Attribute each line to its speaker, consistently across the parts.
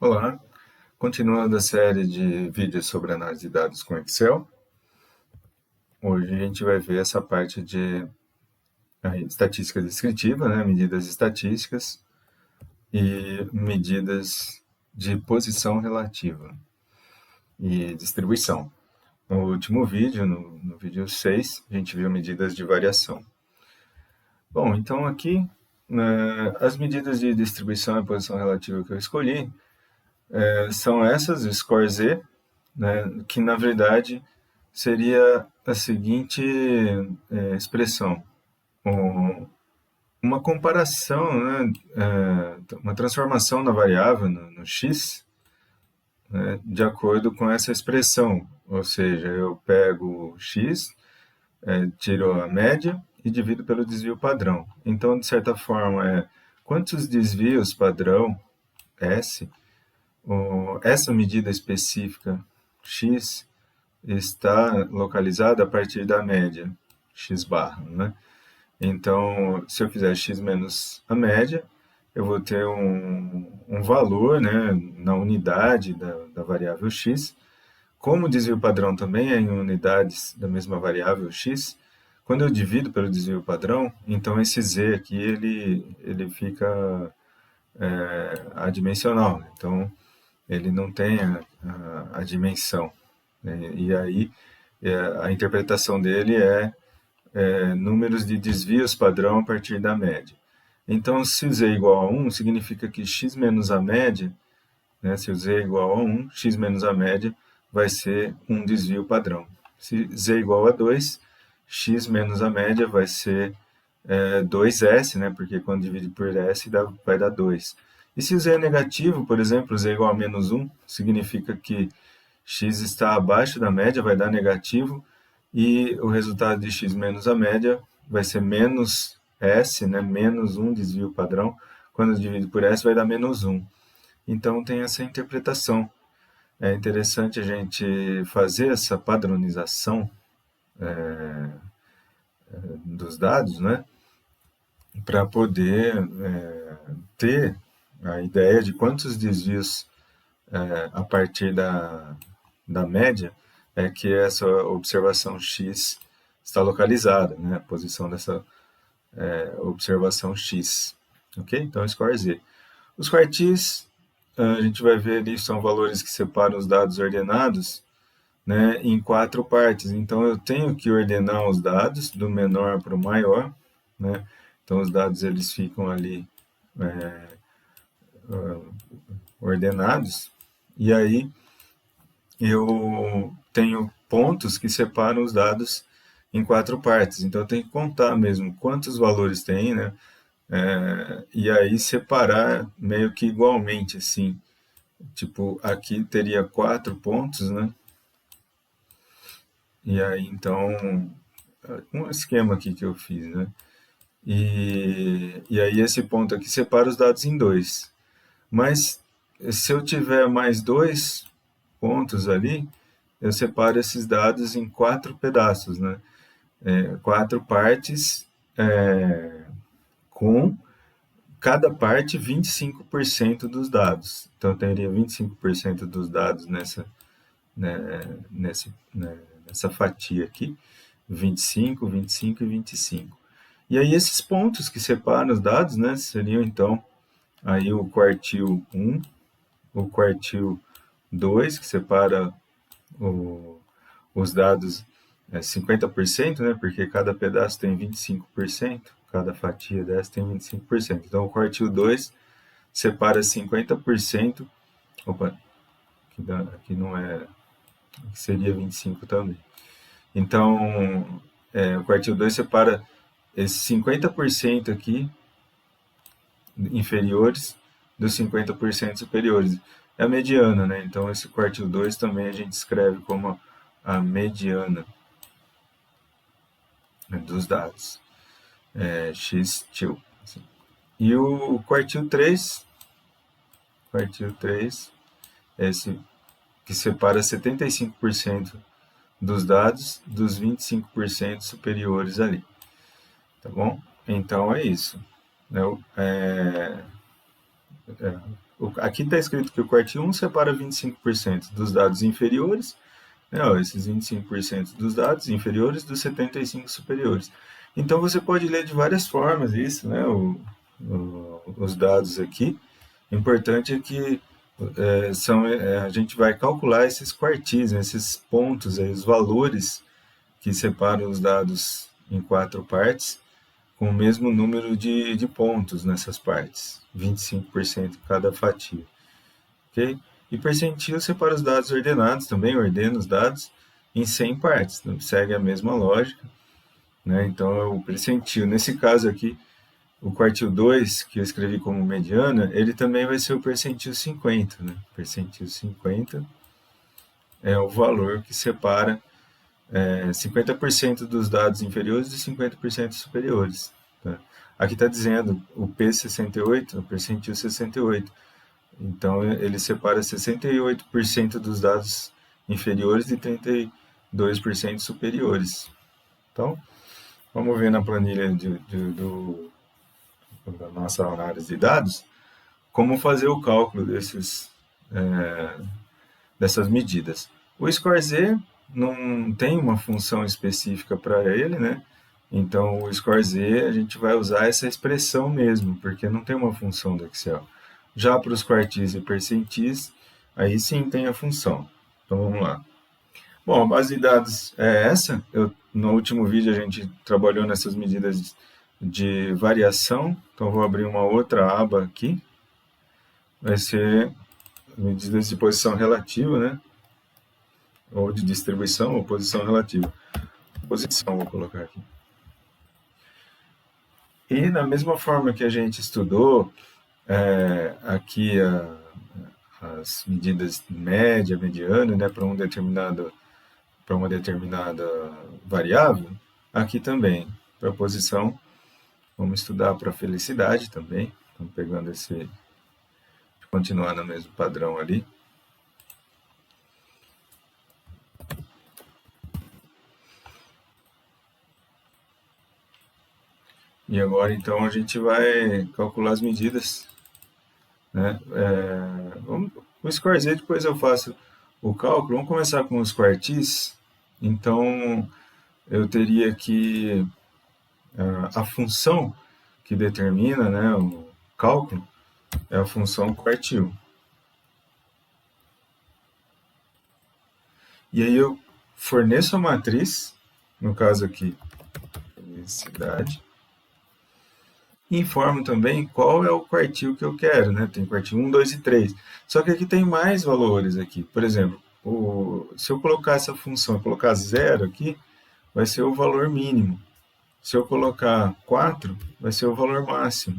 Speaker 1: Olá, continuando a série de vídeos sobre análise de dados com Excel, hoje a gente vai ver essa parte de estatística descritiva, né, medidas estatísticas e medidas de posição relativa e distribuição. No último vídeo, no vídeo 6, a gente viu medidas de variação. Bom, então aqui, as medidas de distribuição e posição relativa que eu escolhi são essas, o score Z, né, que na verdade seria a seguinte expressão: uma comparação, né, uma transformação na variável, no x, né, de acordo com essa expressão. Ou seja, eu pego o x, tiro a média e divido pelo desvio padrão. Então, de certa forma, quantos desvios padrão S, essa medida específica x, está localizada a partir da média x barra, né? Então, se eu fizer x menos a média, eu vou ter um valor, né, na unidade da variável x. Como o desvio padrão também é em unidades da mesma variável x, quando eu divido pelo desvio padrão, então esse z aqui ele fica adimensional. Então, ele não tem a dimensão, né? E aí a interpretação dele é números de desvios padrão a partir da média. Então, se z é igual a 1, significa que x menos a média, né, se o z é igual a 1, x menos a média vai ser um desvio padrão. Se z é igual a 2, x menos a média vai ser 2s, né, porque quando divide por s vai dar 2. E se o z é negativo, por exemplo, z é igual a menos 1, significa que x está abaixo da média, vai dar negativo, e o resultado de x menos a média vai ser menos s, né, menos 1 desvio padrão. Quando divido por s vai dar menos 1. Então tem essa interpretação. É interessante a gente fazer essa padronização dos dados, né, para poder ter a ideia de quantos desvios a partir da média é que essa observação x está localizada, né, a posição dessa observação x. Ok? Então, score Z. Os quartis, a gente vai ver ali, são valores que separam os dados ordenados, né, em 4 partes. Então, eu tenho que ordenar os dados do menor para o maior, né? Então, os dados eles ficam ali ordenados, e aí eu tenho pontos que separam os dados em 4 partes. Então, eu tenho que contar mesmo quantos valores tem, né? E aí separar meio que igualmente, assim. Tipo, aqui teria 4 pontos, né? E aí, então, um esquema aqui que eu fiz, né? E aí esse ponto aqui separa os dados em 2. Mas se eu tiver mais 2 pontos ali, eu separo esses dados em 4 pedaços, né? 4 partes com cada parte 25% dos dados. Então, eu teria 25% dos dados né, nessa fatia aqui, 25, 25 e 25. E aí esses pontos que separam os dados, né, seriam então aí o quartil 1, o quartil 2, que separa os dados 50%, né, porque cada pedaço tem 25%, cada fatia dessa tem 25%. Então o quartil 2 separa 50%, opa, aqui não é, aqui seria 25 também. Então, o quartil 2 separa esses 50% aqui inferiores dos 50% superiores. É a mediana, né? Então, esse quartil 2 também a gente escreve como a mediana, né, dos dados. X til. Assim. E o quartil 3 é esse que separa 75% dos dados dos 25% superiores ali. Tá bom? Então é isso. Né? aqui está escrito que o quartil 1 separa 25% dos dados inferiores, né, ó, esses 25% dos dados inferiores dos 75% superiores. Então, você pode ler de várias formas isso, né, os dados aqui. O importante é que a gente vai calcular esses quartis, né, esses pontos, aí, os valores que separam os dados em 4 partes, com o mesmo número de pontos nessas partes, 25% cada fatia. Okay? E percentil separa os dados ordenados também, ordena os dados em 100 partes, então, segue a mesma lógica. Né? Então, é o percentil. Nesse caso aqui, o quartil 2, que eu escrevi como mediana, ele também vai ser o percentil 50. Né? Percentil 50 é o valor que separa 50% dos dados inferiores e 50% superiores. Tá? Aqui está dizendo o P68, o percentil 68. Então, ele separa 68% dos dados inferiores e 32% superiores. Então, vamos ver na planilha da nossa análise de dados como fazer o cálculo dessas medidas. O score Z não tem uma função específica para ele, né? Então, o score Z a gente vai usar essa expressão mesmo, porque não tem uma função do Excel. Já para os quartis e percentis, aí sim tem a função. Então, vamos lá. Bom, a base de dados é essa. No último vídeo a gente trabalhou nessas medidas de variação. Então, vou abrir uma outra aba aqui. Vai ser medidas de posição relativa, né? Ou de distribuição, ou posição relativa. Posição, vou colocar aqui. E da mesma forma que a gente estudou aqui as medidas média, mediana, né, para uma determinada variável, aqui também, para a posição, vamos estudar para a felicidade também. Estamos pegando continuar no mesmo padrão ali. E agora, então, a gente vai calcular as medidas. Né? O score Z, depois eu faço o cálculo. Vamos começar com os quartis. Então, eu teria que a função que determina, né, o cálculo é a função quartil. E aí eu forneço a matriz, no caso aqui, felicidade, e informo também qual é o quartil que eu quero, né? Tem quartil 1, 2 e 3. Só que aqui tem mais valores aqui. Por exemplo, se eu colocar essa função, colocar 0 aqui, vai ser o valor mínimo. Se eu colocar 4, vai ser o valor máximo.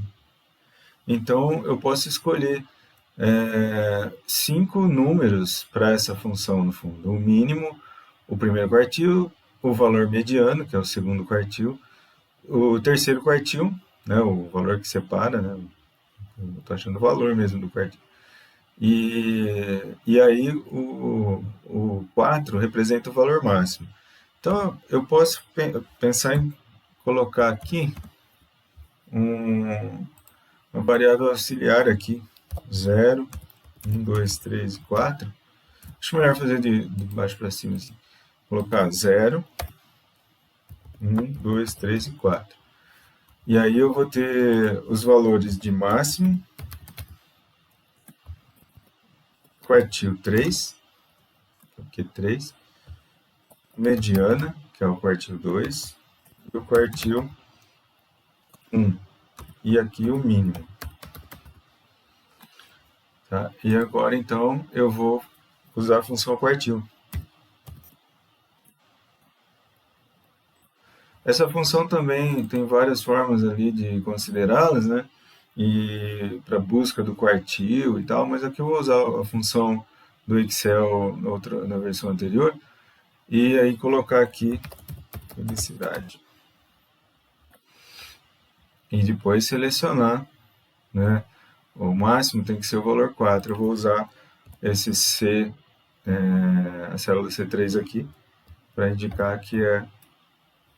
Speaker 1: Então, eu posso escolher 5 números para essa função, no fundo. O mínimo, o primeiro quartil, o valor mediano, que é o segundo quartil, o terceiro quartil, né, o valor que separa, né, eu estou achando o valor mesmo do quartil. E aí o 4 representa o valor máximo. Então, eu posso pensar em colocar aqui uma variável auxiliar aqui, 0, 1, 2, 3 e 4. Acho melhor fazer de baixo para cima, assim. Colocar 0, 1, 2, 3 e 4. E aí eu vou ter os valores de máximo, quartil 3, que é 3, mediana, que é o quartil 2, e o quartil 1. E aqui o mínimo. Tá? E agora, então, eu vou usar a função quartil. Essa função também tem várias formas ali de considerá-las, né? E para busca do quartil e tal, mas aqui eu vou usar a função do Excel na versão anterior e aí colocar aqui felicidade. E depois selecionar, né? O máximo tem que ser o valor 4. Eu vou usar esse a célula C3 aqui, para indicar que é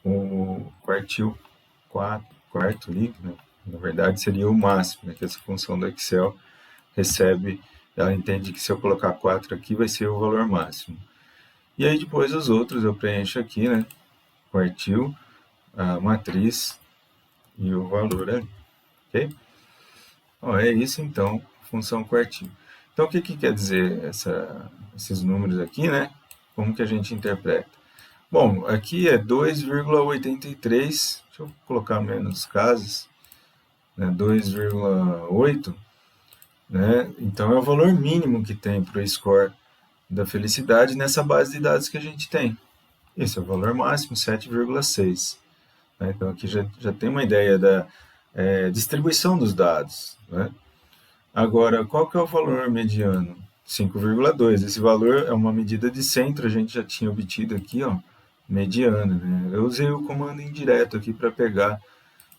Speaker 1: o quartil 4, quarto ali, né? Na verdade seria o máximo, né? Que essa função do Excel recebe, ela entende que se eu colocar 4 aqui vai ser o valor máximo. E aí depois os outros eu preencho aqui, né? Quartil, a matriz e o valor ali, ok? Ó, é isso então, função quartil. Então o que que quer dizer esses números aqui, né? Como que a gente interpreta? Bom, aqui é 2,83, deixa eu colocar menos casas, né? 2,8, né? Então é o valor mínimo que tem para o score da felicidade nessa base de dados que a gente tem. Esse é o valor máximo, 7,6. Né? Então aqui já tem uma ideia da distribuição dos dados. Né? Agora, qual que é o valor mediano? 5,2. Esse valor é uma medida de centro, a gente já tinha obtido aqui, ó, mediana. Né? Eu usei o comando indireto aqui para pegar,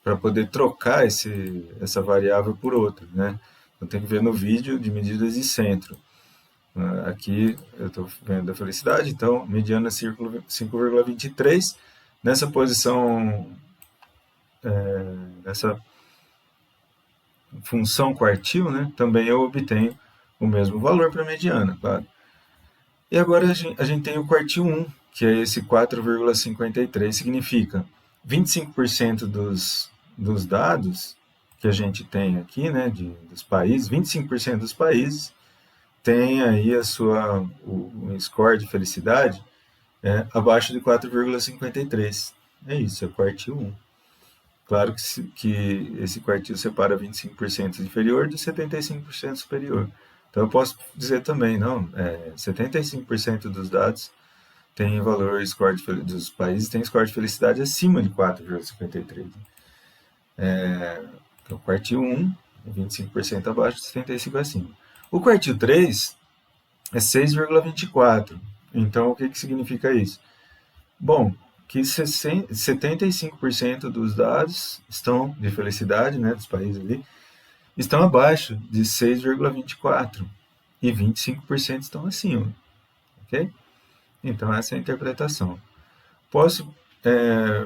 Speaker 1: para poder trocar essa variável por outra. Né? Eu tenho que ver no vídeo de medidas de centro. Aqui eu estou vendo a felicidade, então mediana 5,23. Nessa posição, nessa função quartil, né, também eu obtenho o mesmo valor para a mediana, claro. E agora a gente tem o quartil 1, que é esse 4,53, significa 25% dos dados que a gente tem aqui, né, dos países, 25% dos países tem aí o score de felicidade abaixo de 4,53. É isso, é o quartil 1. Claro que esse quartil separa 25% inferior de 75% superior. Então eu posso dizer também, não, 75% dos dados tem valor, score dos países tem score de felicidade acima de 4,53. Então, o quartil 1, 25% abaixo, 75% acima. O quartil 3 é 6,24. Então, o que significa isso? Bom, que 75% dos dados estão de felicidade, né, dos países ali, estão abaixo de 6,24 e 25% estão acima, ok? Então essa é a interpretação. Posso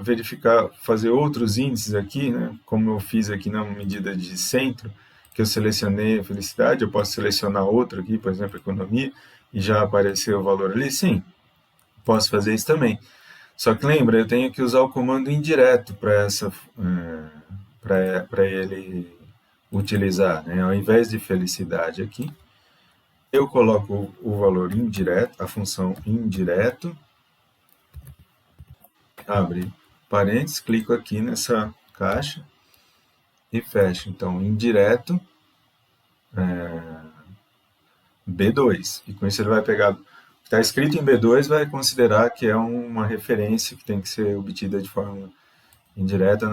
Speaker 1: verificar, fazer outros índices aqui, né, como eu fiz aqui na medida de centro, que eu selecionei a felicidade, eu posso selecionar outro aqui, por exemplo, economia, e já apareceu o valor ali? Sim, posso fazer isso também. Só que lembra, eu tenho que usar o comando indireto para ele utilizar, né? Ao invés de felicidade aqui, eu coloco o valor indireto, a função indireto, abre parênteses, clico aqui nessa caixa e fecho. Então, indireto B2. E com isso ele vai pegar o que está escrito em B2, vai considerar que é uma referência que tem que ser obtida de forma indireta,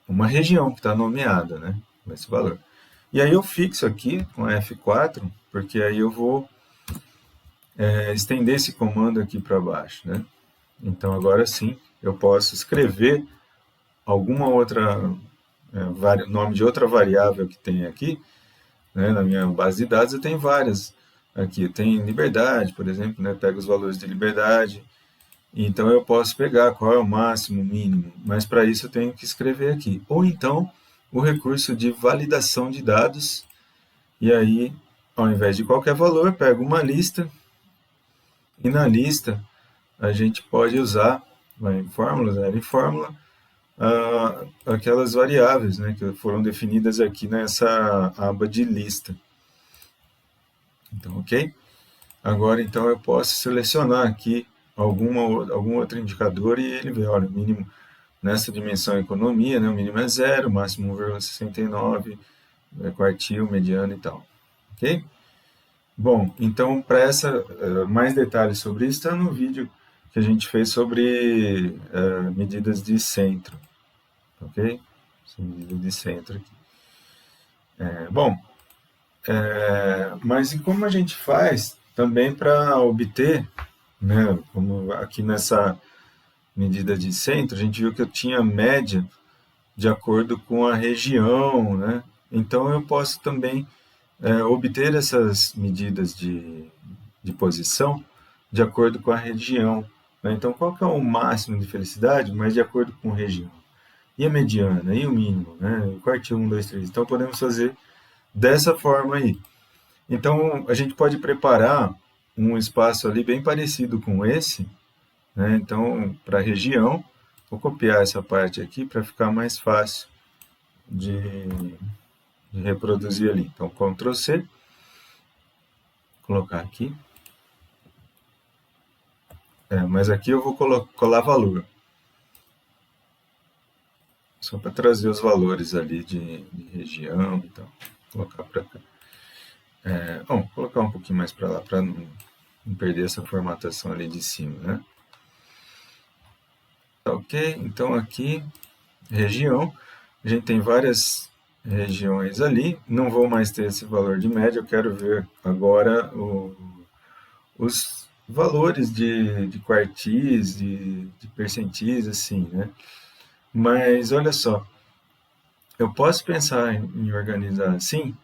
Speaker 1: uma região que está nomeada, né, com esse valor. E aí eu fixo aqui com F4, porque aí eu vou estender esse comando aqui para baixo, né? Então agora sim eu posso escrever alguma outra nome de outra variável que tem aqui, né? Na minha base de dados eu tenho várias aqui. Tem liberdade, por exemplo, né? Pego os valores de liberdade. Então eu posso pegar qual é o máximo, o mínimo, mas para isso eu tenho que escrever aqui. Ou então o recurso de validação de dados, e aí, ao invés de qualquer valor, pego uma lista, e na lista a gente pode usar, vai em fórmulas, em fórmula, aquelas variáveis, né, que foram definidas aqui nessa aba de lista. Então, ok? Agora, então, eu posso selecionar aqui algum outro indicador e ele vê, olha, o mínimo nessa dimensão economia, né, o mínimo é 0, o máximo 1,69, quartil, mediano e tal. Ok? Bom, então, para mais detalhes sobre isso, está no vídeo que a gente fez sobre medidas de centro. Ok? Medida de centro aqui. Bom, mas e como a gente faz também para obter, né, como aqui nessa medida de centro, a gente viu que eu tinha média de acordo com a região, né? Então eu posso também obter essas medidas de posição de acordo com a região. Né? Então qual que é o máximo de felicidade, mas de acordo com a região? E a mediana? E o mínimo? Né? O quartil 1, 2, 3. Então, podemos fazer dessa forma aí. Então, a gente pode preparar um espaço ali bem parecido com esse, né? Então, para a região, vou copiar essa parte aqui para ficar mais fácil de, de reproduzir ali. Então, Ctrl C, colocar aqui. Mas aqui eu vou colar valor. Só para trazer os valores ali de região. Então, vou colocar para cá. Bom, vou colocar um pouquinho mais para lá, para não perder essa formatação ali de cima, né? Tá ok? Então aqui, região, a gente tem várias regiões ali. Não vou mais ter esse valor de média, eu quero ver agora os valores de quartis, de percentis, assim, né? Mas olha só, eu posso pensar em organizar assim,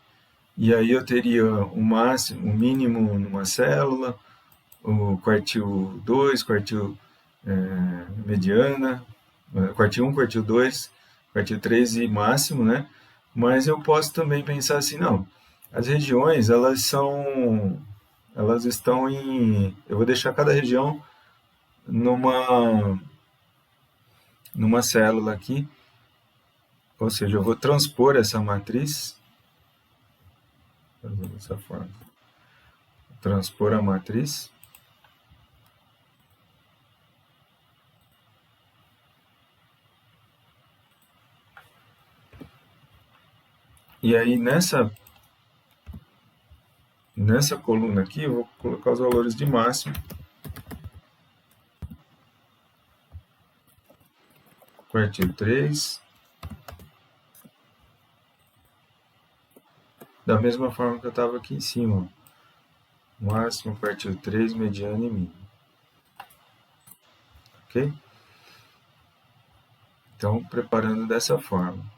Speaker 1: e aí eu teria o máximo, o mínimo numa célula, o quartil 2, quartil mediana, quartil 1, quartil 2, quartil 3 e máximo, né? Mas eu posso também pensar assim, não, as regiões, elas estão eu vou deixar cada região numa célula aqui, ou seja, eu vou transpor essa matriz, dessa forma, transpor a matriz, e aí nessa coluna aqui eu vou colocar os valores de máximo, quartil 3, da mesma forma que eu estava aqui em cima, máximo, quartil 3, mediano e mínimo. Ok? Então, preparando dessa forma.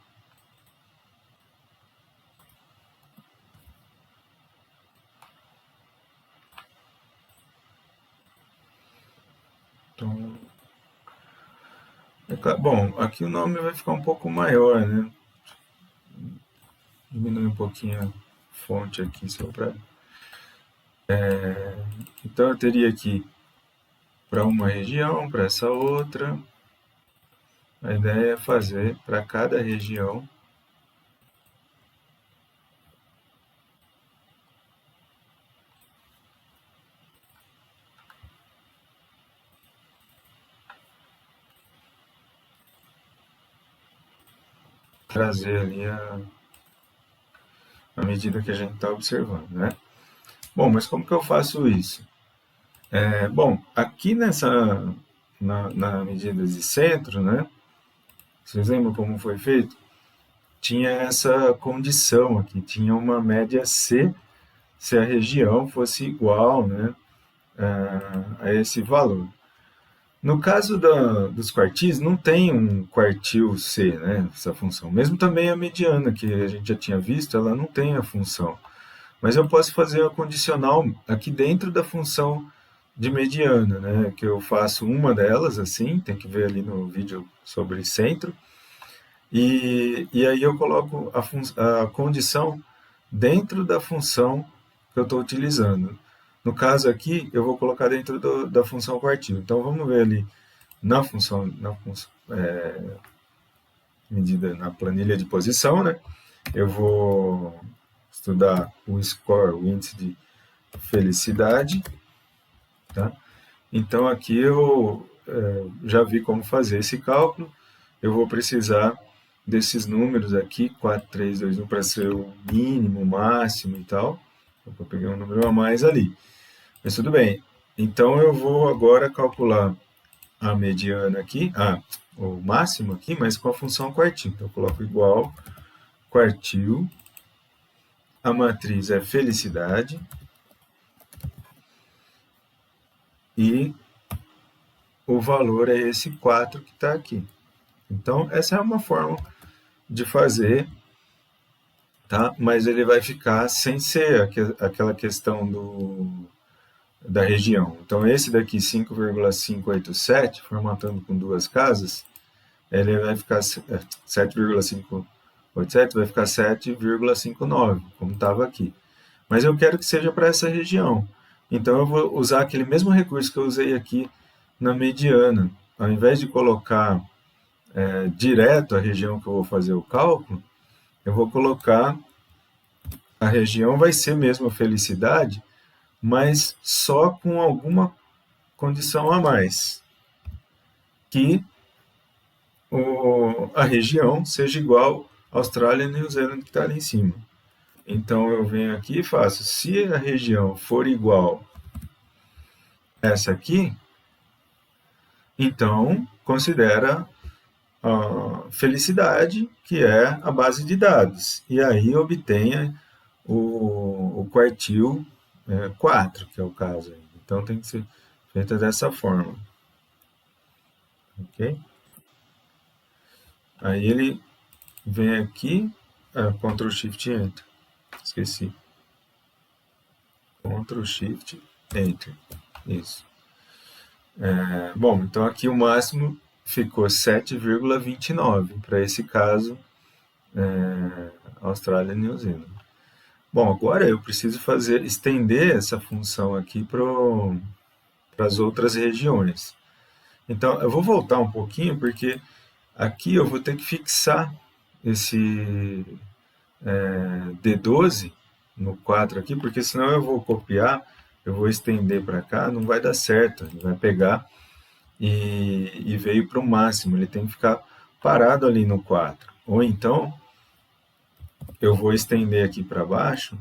Speaker 1: Então, bom, aqui o nome vai ficar um pouco maior, né? Diminuir um pouquinho a fonte aqui só para... Então, eu teria aqui para uma região, para essa outra. A ideia é fazer para cada região trazer ali a medida que a gente está observando, né? Bom, mas como que eu faço isso? Bom, aqui na medida de centro, né? Vocês lembram como foi feito? Tinha essa condição aqui, tinha uma média C, se a região fosse igual, né, a esse valor. No caso dos quartis, não tem um quartil C, né, essa função. Mesmo também a mediana, que a gente já tinha visto, ela não tem a função. Mas eu posso fazer a condicional aqui dentro da função de mediana, né, que eu faço uma delas assim, tem que ver ali no vídeo sobre centro, e aí eu coloco a condição dentro da função que eu estou utilizando. No caso aqui, eu vou colocar dentro da função quartil. Então, vamos ver ali medida na planilha de posição, né? Eu vou estudar o score, o índice de felicidade, tá? Então, aqui eu já vi como fazer esse cálculo. Eu vou precisar desses números aqui, 4, 3, 2, 1, para ser o mínimo, o máximo e tal. Eu peguei um número a mais ali. Mas tudo bem. Então, eu vou agora calcular a mediana aqui, o máximo aqui, mas com a função quartil. Então, eu coloco igual quartil, a matriz é felicidade, e o valor é esse 4 que está aqui. Então, essa é uma forma de fazer, tá? Mas ele vai ficar sem ser aquela questão da região. Então, esse daqui, 5,587, formatando com duas casas, ele vai ficar 7,587, vai ficar 7,59, como estava aqui. Mas eu quero que seja para essa região. Então eu vou usar aquele mesmo recurso que eu usei aqui na mediana. Ao invés de colocar direto a região que eu vou fazer o cálculo, eu vou colocar a região, vai ser mesmo a felicidade, mas só com alguma condição a mais, que a região seja igual à Austrália e New Zealand que está ali em cima. Então eu venho aqui e faço, se a região for igual a essa aqui, então considera a felicidade, que é a base de dados. E aí obtenha o quartil 4, que é o caso. Então tem que ser feita dessa forma. Ok? Aí ele vem aqui, Ctrl Shift Enter. Esqueci. Ctrl Shift Enter. Isso. Bom, então aqui o máximo ficou 7,29 para esse caso, Austrália e New Zealand. Bom, agora eu preciso estender essa função aqui para as outras regiões. Então, eu vou voltar um pouquinho, porque aqui eu vou ter que fixar esse D12 no 4 aqui, porque senão eu vou copiar, eu vou estender para cá, não vai dar certo. Ele vai pegar e veio para o máximo, ele tem que ficar parado ali no 4. Ou então, eu vou estender aqui para baixo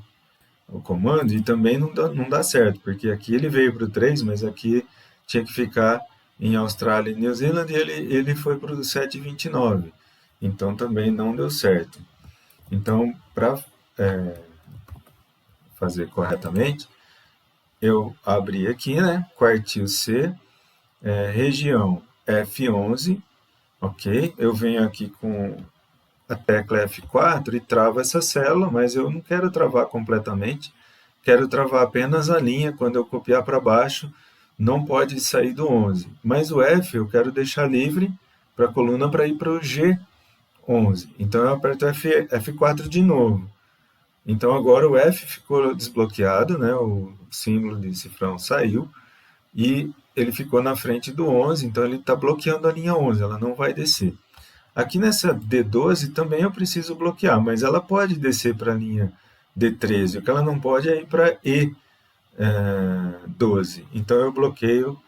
Speaker 1: o comando e também não dá certo, porque aqui ele veio para o 3, mas aqui tinha que ficar em Austrália e New Zealand e ele foi para o 7,29. Então também não deu certo. Então, para fazer corretamente, eu abri aqui, né? Quartil C, região F11, ok? Eu venho aqui com a tecla F4 e travo essa célula, mas eu não quero travar completamente, quero travar apenas a linha. Quando eu copiar para baixo, não pode sair do 11. Mas o F eu quero deixar livre para a coluna para ir para o G11. Então eu aperto F4 de novo. Então agora o F ficou desbloqueado, né? O símbolo de cifrão saiu e ele ficou na frente do 11, então ele está bloqueando a linha 11, ela não vai descer. Aqui nessa D12 também eu preciso bloquear, mas ela pode descer para a linha D13. O que ela não pode é ir para E12. Então eu bloqueio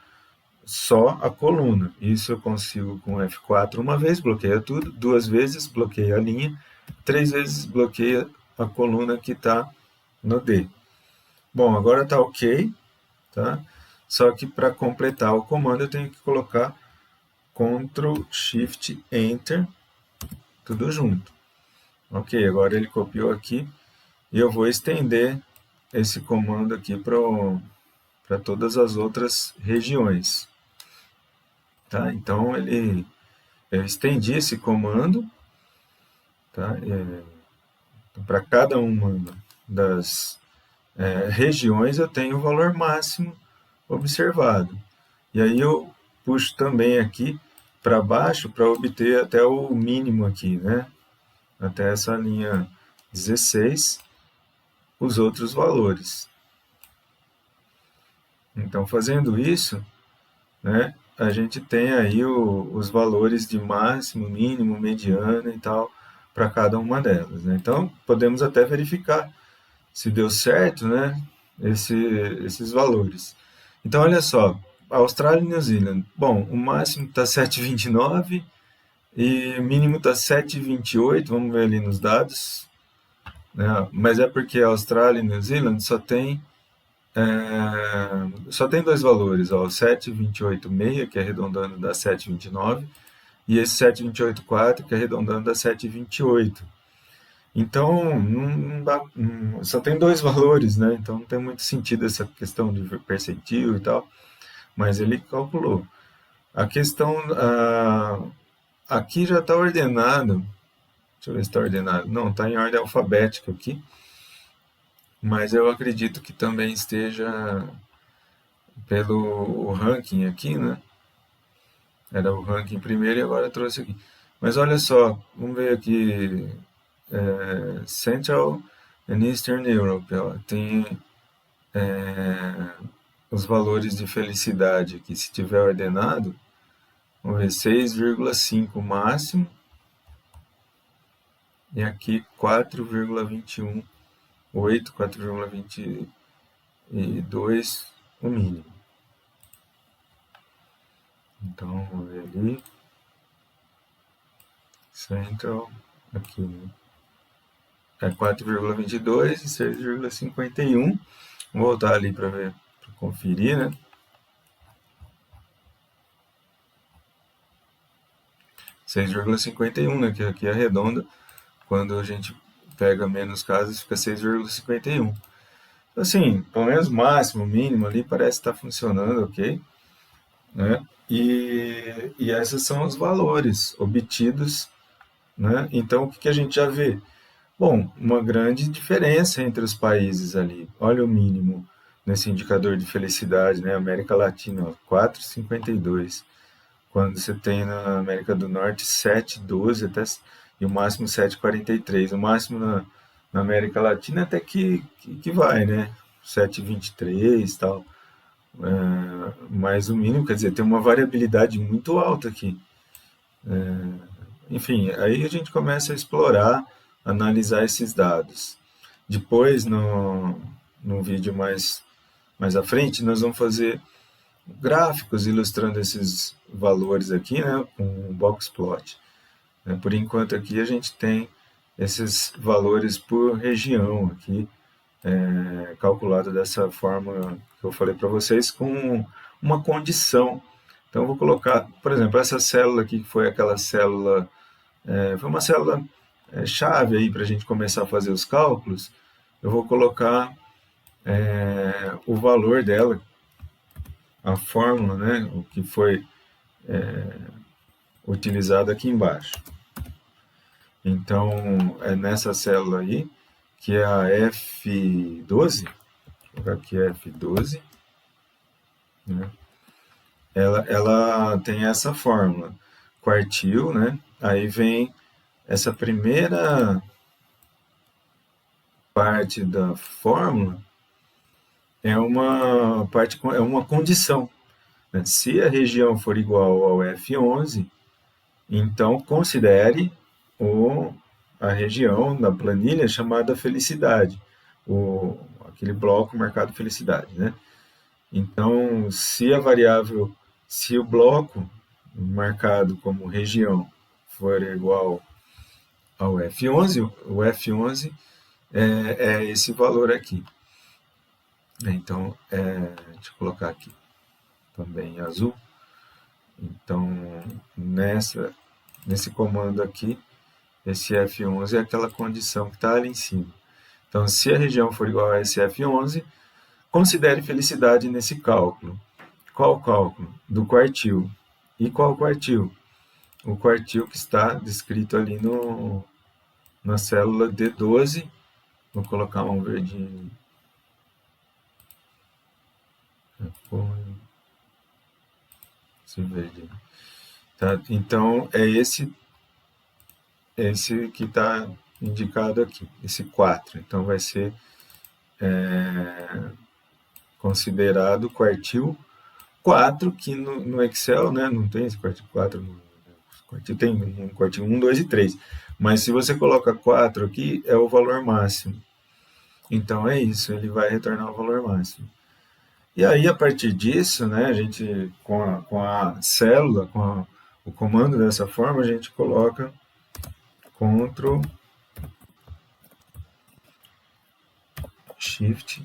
Speaker 1: só a coluna. Isso eu consigo com F4 uma vez, bloqueia tudo, duas vezes bloqueia a linha, três vezes bloqueia a coluna que está no D. Bom, agora está ok, tá? Só que para completar o comando eu tenho que colocar Ctrl Shift Enter, tudo junto. Ok, agora ele copiou aqui e eu vou estender esse comando aqui para todas as outras regiões. Tá? Então eu estendi esse comando, tá? Para cada uma das regiões eu tenho o valor máximo observado. E aí eu puxo também aqui para baixo para obter até o mínimo aqui, né? Até essa linha 16, os outros valores. Então, fazendo isso, né, a gente tem aí os valores de máximo, mínimo, mediana e tal, para cada uma delas. Né? Então, podemos até verificar se deu certo, né, esses valores. Então, olha só, Austrália e New Zealand. Bom, o máximo está 7,29 e o mínimo está 7,28, vamos ver ali nos dados. Né? Mas é porque a Austrália e New Zealand só tem dois valores, ó, o 7,28,6, que é arredondando dá 7,29, e esse 7,28,4, que é arredondando dá 7,28. Então, não dá, só tem dois valores, né? Então não tem muito sentido essa questão de percentil e tal, mas ele calculou. A questão, aqui já está ordenado, deixa eu ver se está ordenado, não, está em ordem alfabética aqui, mas eu acredito que também esteja pelo ranking aqui, né? Era o ranking primeiro e agora trouxe aqui. Mas olha só, vamos ver aqui. Central and Eastern Europe, ó, tem os valores de felicidade aqui. Se tiver ordenado, vamos ver, 6,5 máximo e aqui 4,21, 8, 4,22 o mínimo. Então, vamos ver ali. Central, aqui, né? É 4,22 e 6,51. Vou voltar ali para ver, para conferir, né? 6,51, né? Que aqui é redonda. Quando a gente pega menos casos, fica 6,51. Assim, pelo menos máximo, mínimo ali, parece estar funcionando, ok? Né? E esses são os valores obtidos, né? Então, o que que a gente já vê? Bom, uma grande diferença entre os países ali. Olha o mínimo nesse indicador de felicidade, né? América Latina, ó, 4,52. Quando você tem na América do Norte 7,12 até, e o máximo 7,43. O máximo na América Latina até que vai, né? 7,23 e tal. Mas o mínimo, quer dizer, tem uma variabilidade muito alta aqui. Enfim, aí a gente começa a explorar, analisar esses dados. Depois, no vídeo mais à frente, nós vamos fazer gráficos ilustrando esses valores aqui, né, com um box plot. Por enquanto aqui a gente tem esses valores por região aqui, calculado dessa forma que eu falei para vocês, com uma condição. Então eu vou colocar, por exemplo, essa célula aqui, que foi aquela célula, foi uma célula chave aí para a gente começar a fazer os cálculos. Eu vou colocar o valor dela, a fórmula, né, o que foi utilizado aqui embaixo. Então, é nessa célula aí, que é a F12, vou colocar aqui F12, né? Ela tem essa fórmula, quartil, né? Aí vem essa primeira parte da fórmula, é uma condição, né? Se a região for igual ao F11, então considere o, a região da planilha chamada felicidade, aquele bloco marcado felicidade, né? Então, se o bloco marcado como região for igual ao F11, o F11 é esse valor aqui. Então, deixa eu colocar aqui também em azul. Então, nesse comando aqui, esse F11 é aquela condição que está ali em cima. Então, se a região for igual a esse F11, considere felicidade nesse cálculo. Qual cálculo? Do quartil. E qual quartil? O quartil que está descrito ali na célula D12. Vou colocar um verdinho. Esse verde. Tá? Então, é esse que está indicado aqui, esse 4. Então, vai ser considerado quartil 4, que no Excel, né, não tem esse quartil 4, quartil tem um quartil 1, 2 e 3. Mas se você coloca 4 aqui, é o valor máximo. Então é isso, ele vai retornar o valor máximo. E aí, a partir disso, né, a gente, com a célula, o comando dessa forma, a gente coloca Ctrl, Shift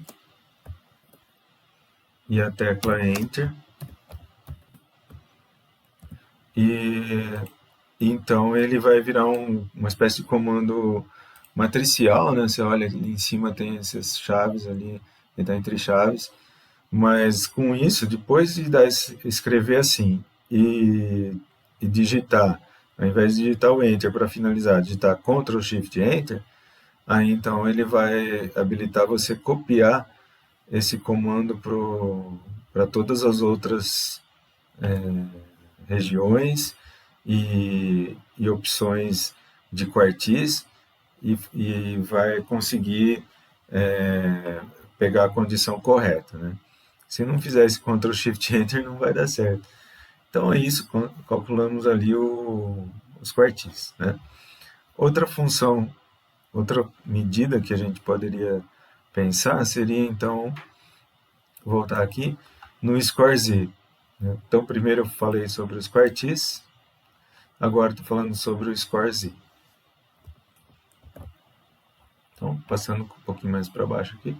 Speaker 1: e a tecla Enter. E então ele vai virar uma espécie de comando matricial, né? Você olha ali em cima, tem essas chaves ali, ele está entre chaves. Mas com isso, depois de escrever assim e digitar, ao invés de digitar o Enter para finalizar, digitar Ctrl Shift Enter, aí então ele vai habilitar você copiar esse comando para todas as outras regiões e opções de quartis e vai conseguir pegar a condição correta, né? Se não fizer esse Ctrl Shift Enter, não vai dar certo. Então é isso, calculamos ali os quartis, né? Outra função, outra medida que a gente poderia pensar seria, então, voltar aqui no score Z, né? Então, primeiro eu falei sobre os quartis, agora estou falando sobre o score Z. Então, passando um pouquinho mais para baixo aqui.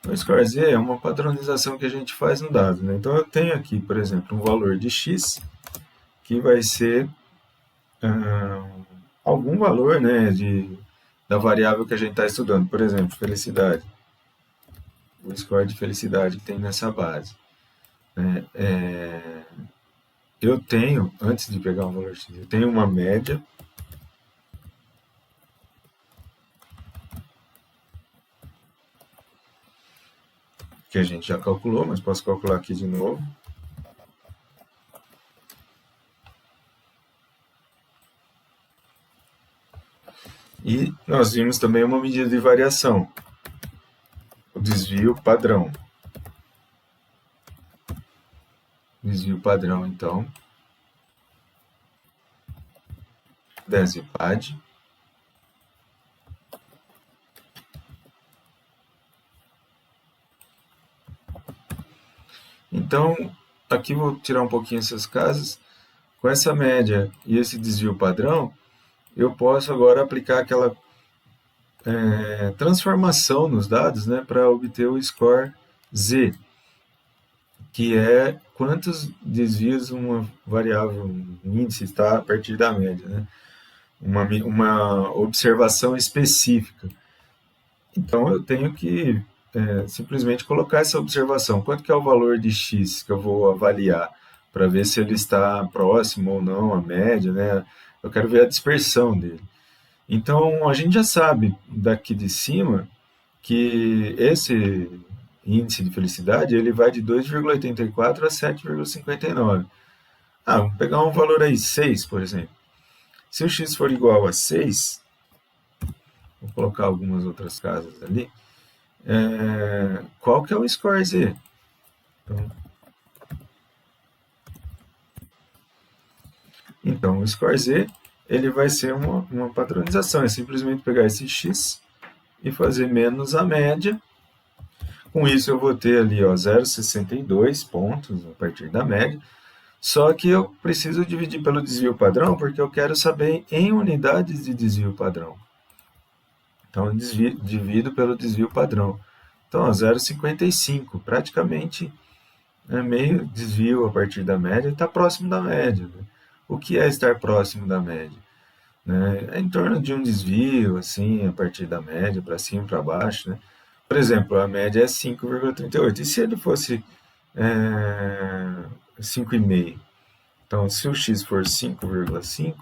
Speaker 1: O score Z é uma padronização que a gente faz no dado, né? Então, eu tenho aqui, por exemplo, um valor de x que vai ser algum valor, né, da variável que a gente está estudando. Por exemplo, felicidade. O score de felicidade que tem nessa base, né? Eu tenho, antes de pegar um valor x, eu tenho uma média que a gente já calculou, mas posso calcular aqui de novo. E nós vimos também uma medida de variação, o desvio padrão. Desvio padrão, então, desipad. Então, aqui vou tirar um pouquinho essas casas. Com essa média e esse desvio padrão, eu posso agora aplicar aquela transformação nos dados, né, para obter o score Z, que é quantos desvios uma variável, um índice está a partir da média, né? Uma observação específica. Então eu tenho que simplesmente colocar essa observação. Quanto que é o valor de x que eu vou avaliar para ver se ele está próximo ou não à média, né? Eu quero ver a dispersão dele. Então a gente já sabe daqui de cima que esse índice de felicidade ele vai de 2,84 a 7,59. Vamos pegar um valor aí, 6, por exemplo. Se o x for igual a 6, vou colocar algumas outras casas ali, qual que é o score Z? Então, o score Z ele vai ser uma padronização, é simplesmente pegar esse x e fazer menos a média. Com isso eu vou ter ali 0,62 pontos a partir da média, só que eu preciso dividir pelo desvio padrão, porque eu quero saber em unidades de desvio padrão. Então, eu divido pelo desvio padrão. Então, 0,55, praticamente meio desvio a partir da média, está próximo da média. Né? O que é estar próximo da média? Né? É em torno de um desvio, assim, a partir da média, para cima, para baixo. Né? Por exemplo, a média é 5,38. E se ele fosse 5,5? Então, se o x for 5,5,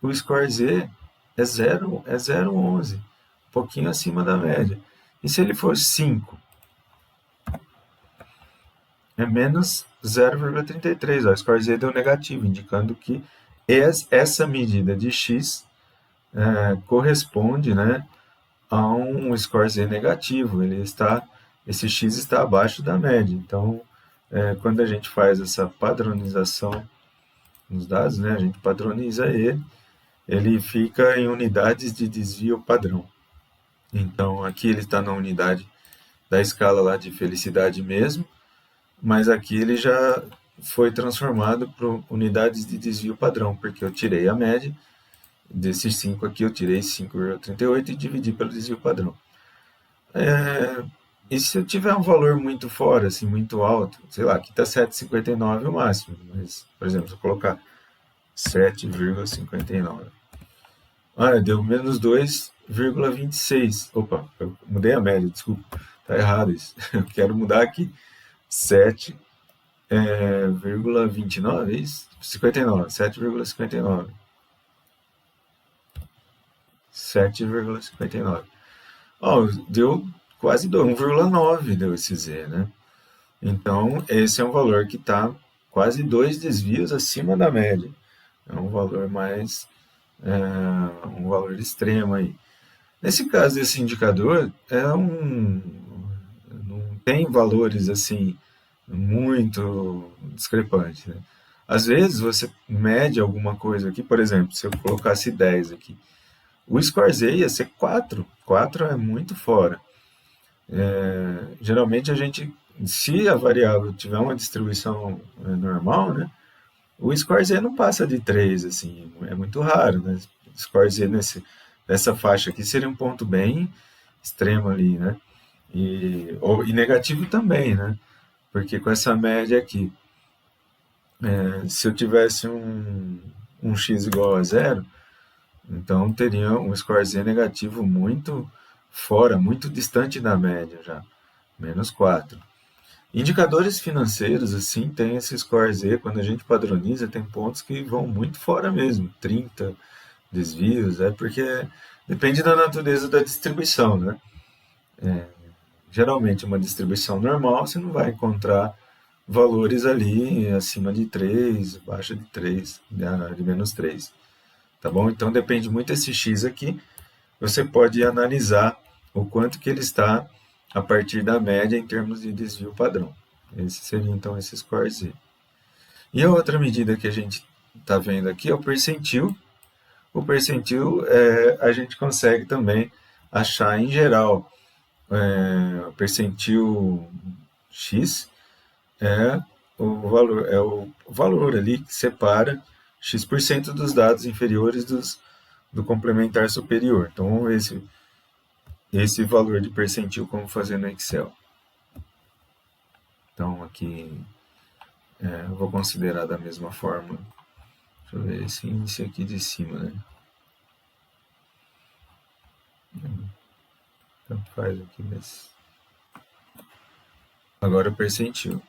Speaker 1: o score Z é 0,11, um pouquinho acima da média. E se ele for 5, é menos 0,33. O score Z deu negativo, indicando que essa medida de x corresponde, né, a um score Z negativo. Esse x está abaixo da média. Então, quando a gente faz essa padronização nos dados, né, a gente padroniza ele fica em unidades de desvio padrão. Então, aqui ele está na unidade da escala lá de felicidade mesmo, mas aqui ele já foi transformado para unidades de desvio padrão, porque eu tirei a média, desses 5 aqui eu tirei 5,38 e dividi pelo desvio padrão. E se eu tiver um valor muito fora, assim, muito alto, sei lá, aqui está 7,59 o máximo, mas, por exemplo, se eu colocar 7,59, deu menos 2,26. Opa, eu mudei a média, desculpa, tá errado isso. Eu quero mudar aqui 7,29, é isso? 59, 7,59. 7,59. Ó, deu quase 1,9 deu esse Z, né? Então, esse é um valor que está quase dois desvios acima da média. É um valor mais, um valor extremo aí. Nesse caso desse indicador, não tem valores assim muito discrepantes, né? Às vezes você mede alguma coisa aqui, por exemplo, se eu colocasse 10 aqui, o score Z ia ser 4. 4 é muito fora. Geralmente a gente, se a variável tiver uma distribuição normal, né, o score Z não passa de 3 assim, é muito raro, né? O score Z nessa faixa aqui seria um ponto bem extremo ali, né? E negativo também, né? Porque com essa média aqui, se eu tivesse um x igual a zero, então teria um score Z negativo muito fora, muito distante da média já, -4. Indicadores financeiros, assim, tem esse score Z, quando a gente padroniza, tem pontos que vão muito fora mesmo, 30 desvios, porque depende da natureza da distribuição, né? Geralmente, uma distribuição normal, você não vai encontrar valores ali acima de 3, abaixo de 3, de -3, tá bom? Então, depende muito desse X aqui, você pode analisar o quanto que ele está a partir da média em termos de desvio padrão. Esse seria, então, esse score Z. E a outra medida que a gente está vendo aqui é o percentil. O percentil a gente consegue também achar em geral o percentil X é o valor ali que separa X% dos dados inferiores do complementar superior. Então vamos ver esse valor de percentil como fazer no Excel. Então aqui eu vou considerar da mesma forma. Deixa eu ver esse índice aqui de cima, né? Tanto faz aqui, mas agora o percentil.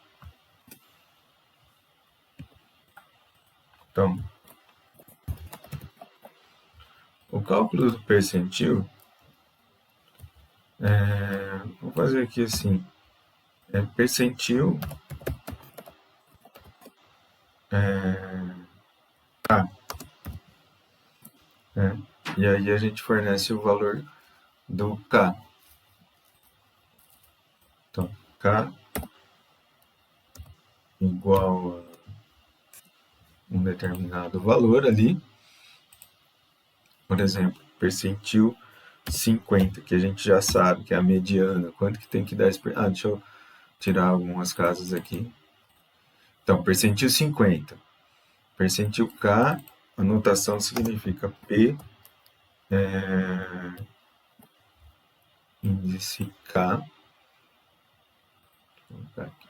Speaker 1: Então, o cálculo do percentil, vou fazer aqui assim, percentil K, né? E aí a gente fornece o valor do K. Então, K igual a um determinado valor ali, por exemplo, percentil 50, que a gente já sabe que é a mediana, quanto que tem que dar esse... deixa eu tirar algumas casas aqui. Então, percentil 50. Percentil K, a notação significa P, índice K. Vou colocar aqui,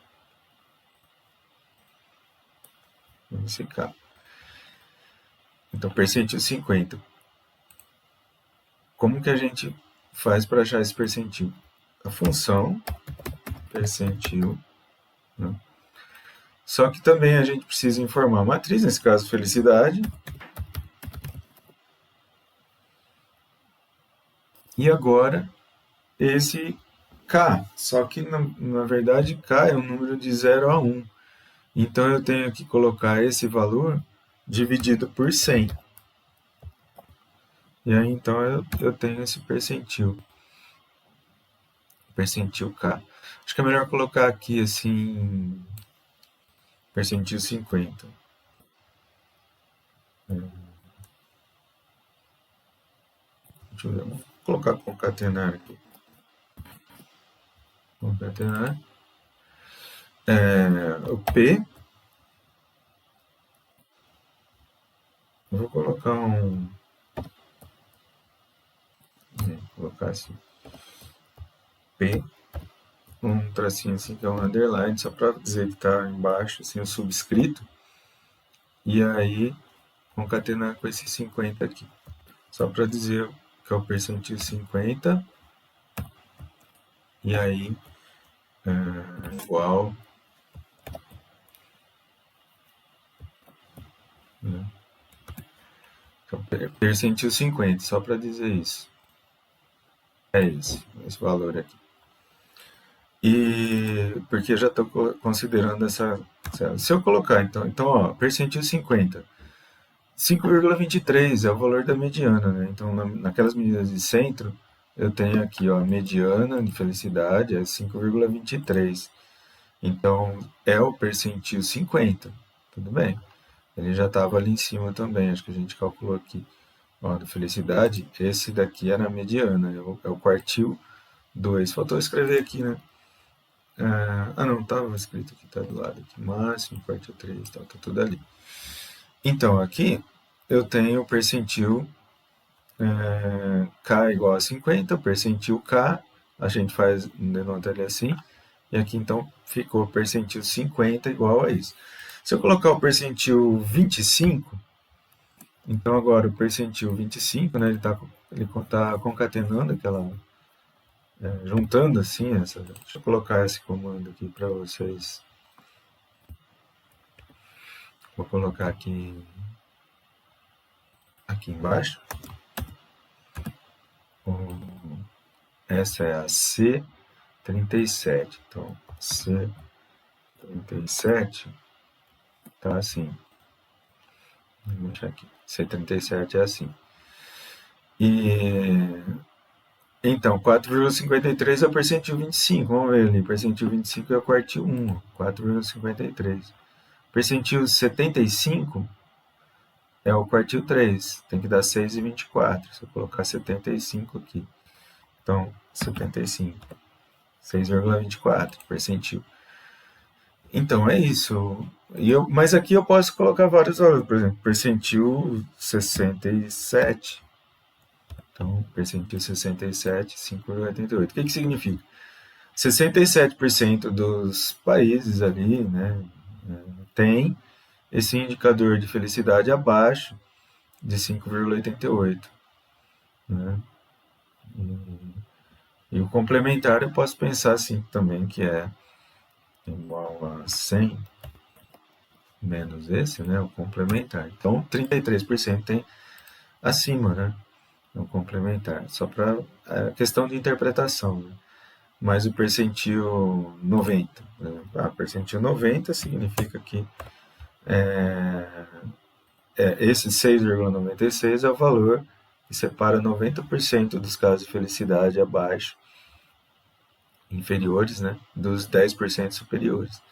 Speaker 1: índice K. Então, percentil 50. Como que a gente faz para achar esse percentil? A função percentil, né? Só que também a gente precisa informar a matriz, nesse caso felicidade. E agora esse K, só que na verdade K é um número de 0 a 1. Então eu tenho que colocar esse valor dividido por 100. E aí então eu tenho esse percentil K. Acho que é melhor colocar aqui assim, percentil 50. Deixa eu ver, vou colocar concatenar aqui. Concatenar. O P, eu vou colocar vou colocar assim, P, um tracinho assim que é um underline, só para dizer que está embaixo, assim, o subscrito. E aí, concatenar com esse 50 aqui. Só para dizer que é o percentil 50. E aí, igual, né? Então, percentil 50, só para dizer isso. É esse valor aqui. E porque eu já estou considerando se eu colocar, então ó, percentil 50. 5,23 é o valor da mediana, né? Então, naquelas medidas de centro, eu tenho aqui, ó, a mediana de felicidade é 5,23. Então, é o percentil 50. Tudo bem. Ele já estava ali em cima também, acho que a gente calculou aqui. Ó, da felicidade, esse daqui era a mediana, é o quartil 2. Faltou escrever aqui, né? Não, estava escrito aqui, tá do lado aqui. Máximo, quartil 3, tá tudo ali. Então, aqui eu tenho o percentil K igual a 50, o percentil K, a gente denota ele assim, e aqui então ficou o percentil 50 igual a isso. Se eu colocar o percentil 25, então agora o percentil 25, né, ele tá concatenando juntando assim, deixa eu colocar esse comando aqui para vocês. Vou colocar aqui embaixo. Essa é a C37. Então, C37 tá assim. Vou deixar aqui. C37 é assim. E então, 4,53 é o percentil 25. Vamos ver ali. Percentil 25 é o quartil 1, 4,53. Percentil 75 é o quartil 3. Tem que dar 6,24. Se eu colocar 75 aqui. Então, 75. 6,24 percentil. Então, é isso. Mas aqui eu posso colocar vários valores. Por exemplo, percentil 67. Então, percentil 67, 5,88. O que significa? 67% dos países ali, né, tem esse indicador de felicidade abaixo de 5,88. Né? E o complementar eu posso pensar assim também, que é igual a 100 menos esse, né, o complementar. Então, 33% tem acima, né, o complementar. Só para questão de interpretação, né? Mas o percentil 90, né? Percentil 90 significa que esse 6,96 é o valor que separa 90% dos casos de felicidade abaixo, inferiores, né, dos 10% superiores.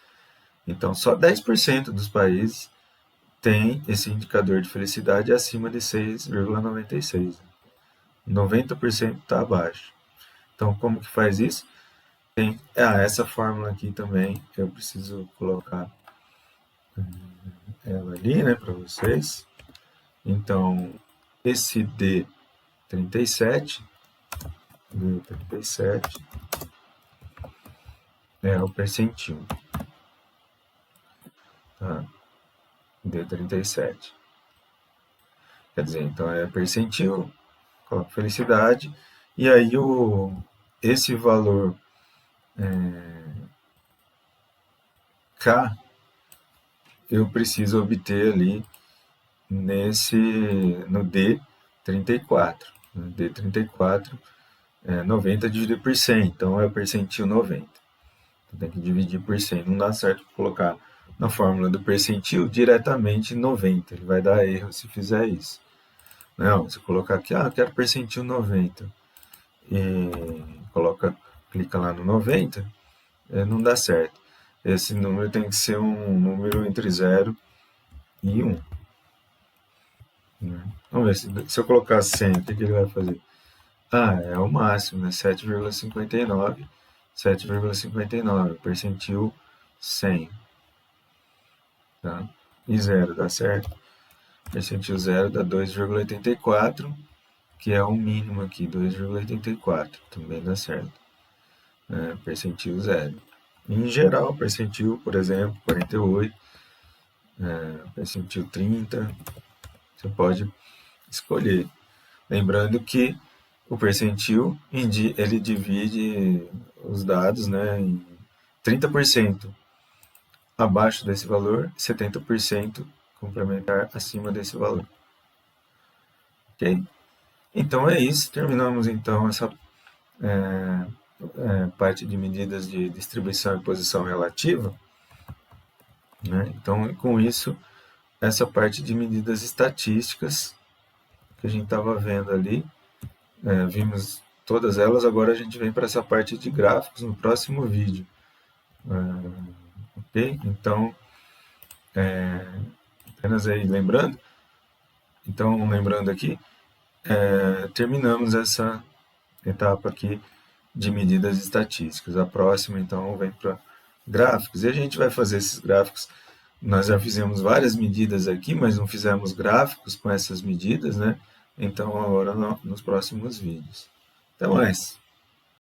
Speaker 1: Então, só 10% dos países tem esse indicador de felicidade acima de 6,96. 90% está abaixo. Então, como que faz isso? Tem essa fórmula aqui também, eu preciso colocar ela ali, né, para vocês. Então, esse D37 é o percentil, tá? D37. Quer dizer, então é percentil, coloco felicidade, e aí esse valor K eu preciso obter ali no D34. No D34 90 dividido por 100, então é o percentil 90. Então, tem que dividir por 100. Não dá certo colocar na fórmula do percentil diretamente 90. Ele vai dar erro se fizer isso. Não, se colocar aqui, eu quero percentil 90 e clica lá no 90, não dá certo. Esse número tem que ser um número entre 0 e 1. Né? Vamos ver, se eu colocar 100, o que ele vai fazer? É o máximo, né? 7,59. 7,59, percentil 100. Tá? E 0 dá certo? Percentil 0 dá 2,84, que é o mínimo aqui, 2,84. Também dá certo. Percentil 0. Em geral, percentil, por exemplo, 48, percentil 30, você pode escolher. Lembrando que o percentil, ele divide os dados, né, em 30% abaixo desse valor, 70% complementar acima desse valor. Ok? Então é isso. Terminamos então parte de medidas de distribuição e posição relativa, né? Então, com isso, essa parte de medidas estatísticas que a gente estava vendo ali, vimos todas elas, agora a gente vem para essa parte de gráficos no próximo vídeo. Ok? Então, apenas aí lembrando, aqui, terminamos essa etapa aqui de medidas estatísticas. A próxima, então, vem para gráficos. E a gente vai fazer esses gráficos. Nós já fizemos várias medidas aqui, mas não fizemos gráficos com essas medidas, né? Então, agora nos próximos vídeos. Até mais!